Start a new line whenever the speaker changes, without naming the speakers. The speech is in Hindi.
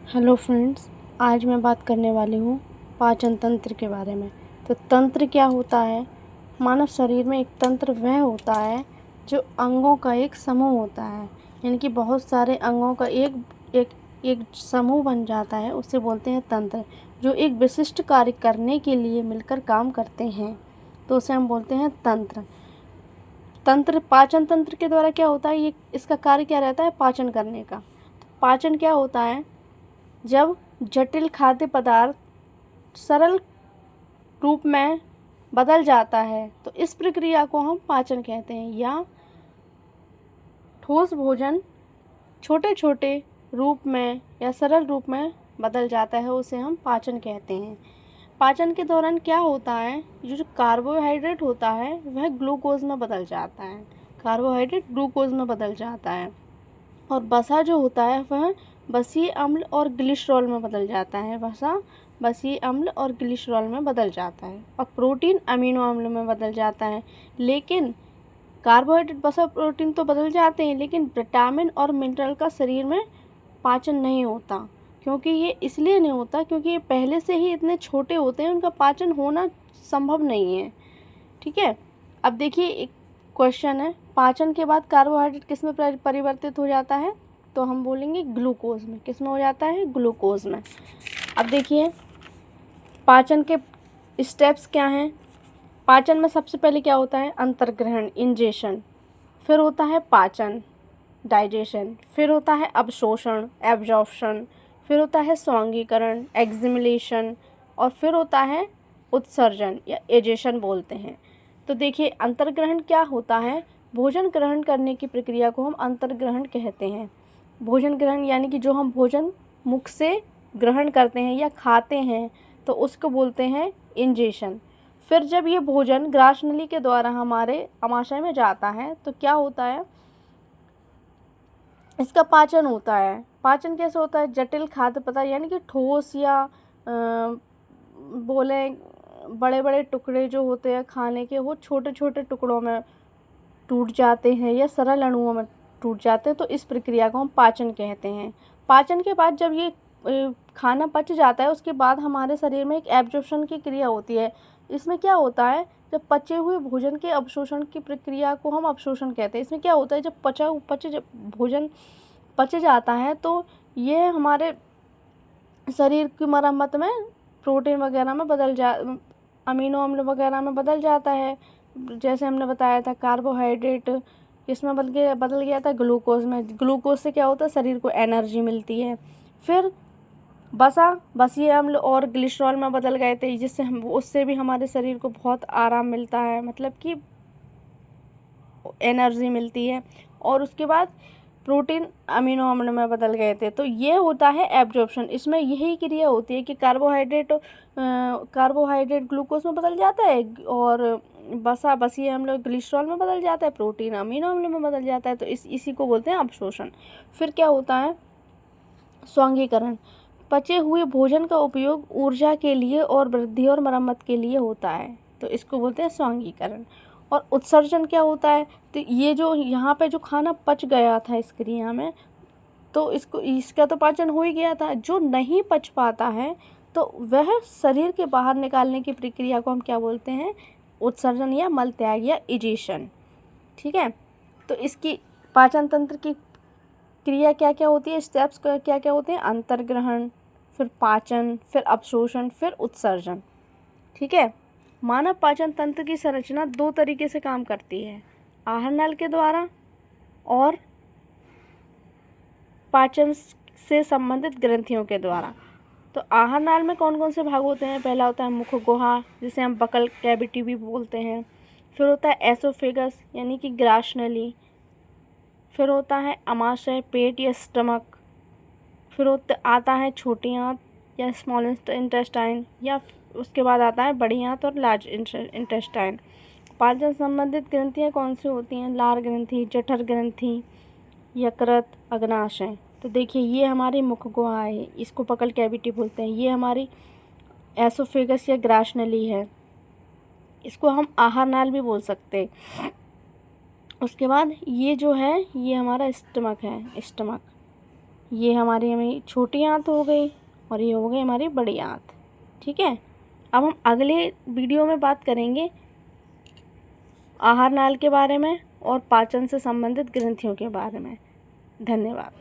हेलो फ्रेंड्स, आज मैं बात करने वाली हूँ पाचन तंत्र के बारे में। तो तंत्र क्या होता है? मानव शरीर में एक तंत्र वह होता है जो अंगों का एक समूह होता है, यानी कि बहुत सारे अंगों का एक एक एक समूह बन जाता है, उसे बोलते हैं तंत्र। जो एक विशिष्ट कार्य करने के लिए मिलकर काम करते हैं, तो उसे हम बोलते हैं तंत्र। तंत्र पाचन तंत्र के द्वारा क्या होता है, ये इसका कार्य क्या रहता है? पाचन करने का। पाचन क्या होता है? जब जटिल खाद्य पदार्थ सरल रूप में बदल जाता है, तो इस प्रक्रिया को हम पाचन कहते हैं। या ठोस भोजन छोटे छोटे रूप में या सरल रूप में बदल जाता है, उसे हम पाचन कहते हैं। पाचन के दौरान क्या होता है, जो कार्बोहाइड्रेट होता है वह ग्लूकोज में बदल जाता है। कार्बोहाइड्रेट ग्लूकोज में बदल जाता है, और वसा जो होता है वह बसीय अम्ल और ग्लिसरॉल में बदल जाता है। वसा बसीय अम्ल और ग्लिसरॉल में बदल जाता है, और प्रोटीन अमीनो अम्ल में बदल जाता है। लेकिन कार्बोहाइड्रेट वसा प्रोटीन तो बदल जाते हैं, लेकिन विटामिन और मिनरल का शरीर में पाचन नहीं होता। क्योंकि ये इसलिए नहीं होता क्योंकि ये पहले से ही इतने छोटे होते हैं, उनका पाचन होना संभव नहीं है। ठीक है। अब देखिए, एक क्वेश्चन है, पाचन के बाद कार्बोहाइड्रेट किस में परिवर्तित हो जाता है? तो हम बोलेंगे ग्लूकोज में। किस में हो जाता है? ग्लूकोज में। अब देखिए, पाचन के स्टेप्स क्या हैं? पाचन में सबसे पहले क्या होता है? अंतर्ग्रहण, इंजेशन। फिर होता है पाचन, डाइजेशन। फिर होता है अवशोषण, एब्जॉर्प्शन। फिर होता है स्वांगीकरण, एक्जिमिलेशन। और फिर होता है उत्सर्जन या एजेशन बोलते हैं। तो देखिए, अंतर्ग्रहण क्या होता है? भोजन ग्रहण करने की प्रक्रिया को हम अंतर्ग्रहण कहते हैं। भोजन ग्रहण यानी कि जो हम भोजन मुख से ग्रहण करते हैं या खाते हैं, तो उसको बोलते हैं इंजेशन। फिर जब ये भोजन ग्रास नली के द्वारा हमारे आमाशय में जाता है, तो क्या होता है? इसका पाचन होता है। पाचन कैसे होता है? जटिल खाद्य पदार्थ यानी कि ठोस या बोले बड़े बड़े टुकड़े जो होते हैं खाने के, वो छोटे छोटे टुकड़ों में टूट जाते हैं या सरल अणुओं में टूट जाते हैं, तो इस प्रक्रिया को हम पाचन कहते हैं। पाचन के बाद जब ये खाना पच जाता है, उसके बाद हमारे शरीर में एक एब्जॉर्प्शन की क्रिया होती है। इसमें क्या होता है? जब पचे हुए भोजन के अवशोषण की प्रक्रिया को हम अवशोषण कहते हैं। इसमें क्या होता है? जब भोजन पच जाता है, तो ये हमारे शरीर की मरम्मत में प्रोटीन वगैरह में अमीनो अम्ल वगैरह में बदल जाता है। जैसे हमने बताया था, कार्बोहाइड्रेट किसमें बदल गया था? ग्लूकोज में। ग्लूकोज से क्या होता है? शरीर को एनर्जी मिलती है। फिर बसीय अम्ल और ग्लिसरॉल में बदल गए थे, जिससे हम उससे भी हमारे शरीर को बहुत आराम मिलता है, मतलब कि एनर्जी मिलती है। और उसके बाद प्रोटीन अमीनो अम्ल में बदल गए थे। तो ये होता है एब्जॉर्प्शन। इसमें यही क्रिया होती है कि कार्बोहाइड्रेट ग्लूकोज में बदल जाता है, और बसीय अम्ल ग्लिसरॉल में बदल जाता है, प्रोटीन अमीनो अम्ल में बदल जाता है। तो इसी को बोलते हैं अवशोषण। फिर क्या होता है? स्वांगीकरण। पचे हुए भोजन का उपयोग ऊर्जा के लिए और वृद्धि और मरम्मत के लिए होता है, तो इसको बोलते हैं स्वांगीकरण। और उत्सर्जन क्या होता है? तो ये जो यहाँ पे जो खाना पच गया था इस क्रिया में, तो इसका तो पाचन हो ही गया था। जो नहीं पच पाता है, तो वह शरीर के बाहर निकालने की प्रक्रिया को हम क्या बोलते हैं? उत्सर्जन या मल त्याग या इजेशन। ठीक है। तो इसकी पाचन तंत्र की क्रिया क्या क्या होती है? स्टेप्स क्या क्या होते हैं? अंतर्ग्रहण, फिर पाचन, फिर अवशोषण, फिर उत्सर्जन। ठीक है। मानव पाचन तंत्र की संरचना दो तरीके से काम करती है, आहार नाल के द्वारा और पाचन से संबंधित ग्रंथियों के द्वारा। तो आहार नाल में कौन कौन से भाग होते हैं? पहला होता है मुख गुहा, जिसे हम बकल कैविटी भी बोलते हैं। फिर होता है एसोफेगस यानी कि ग्रास नली। फिर होता है अमाशय, पेट या स्टमक। फिर आता है छोटी आंत या स्मॉल इंटेस्टाइन, या उसके बाद आता है बड़ी आंत और लार्ज इंटेस्टाइन। पाचन संबंधित ग्रंथियाँ कौन सी होती हैं? लार ग्रंथि, जठर ग्रंथि, यकृत, अग्नाशय। तो देखिए, ये हमारी मुख गुहा है, इसको बकल कैविटी बोलते हैं। ये हमारी एसोफेगस या ग्रास नली है, इसको हम आहार नाल भी बोल सकते हैं। उसके बाद ये जो है, ये हमारा स्टमक है, स्टमक ये हमारी छोटी आंत हो गई और ये हो गई हमारी बड़ी आंत। ठीक है, अब हम अगले वीडियो में बात करेंगे आहार नाल के बारे में और पाचन से संबंधित ग्रंथियों के बारे में। धन्यवाद।